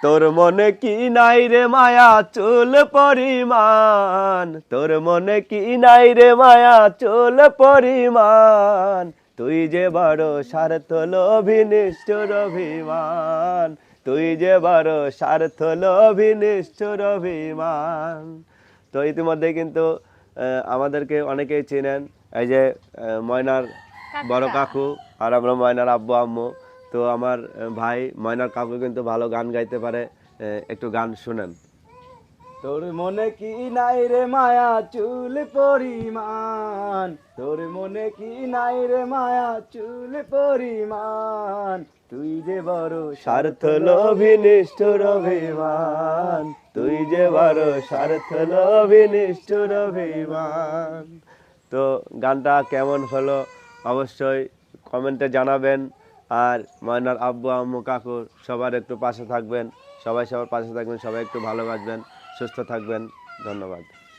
তোর মনে কি নাই রে মায়া চুল পরিমাণ, তোর মনে কি নাই রে মায়া চুল পরিমাণ, তুই যে বড় স্বার্থ লোভী নিষ্ঠুর অভিমান, তুই যে বড় স্বার্থ লোভী নিষ্ঠুর অভিমান। তো ইতিমধ্যে কিন্তু আমাদেরকে অনেকেই চেনেন, এই যে ময়নার বড় কাকু আর আমরা ময়নার আব্বু আম্মু। তো আমার ভাই ময়নার কাকু কিন্তু ভালো গান গাইতে পারে, একটু গান শুনেন। তোর মনে কি নাই রে মায়া চুল পরিমাণ, তোর মনে কি নাই রে মায়া চুল পরিমাণ, তুই যে বড় স্বার্থ লোভী নিষ্ঠুর অভিমান, তুই যে বড় স্বার্থ লোভী নিষ্ঠুর অভিমান। তো গানটা কেমন হলো অবশ্যই কমেন্টে জানাবেন। আর ময়নার আব্বু আম্মু কাকু সবার একটু পাশে থাকবেন, সবাই সবার পাশে থাকবেন, সবাই একটু ভালোবাসবেন, সুস্থ থাকবেন। ধন্যবাদ।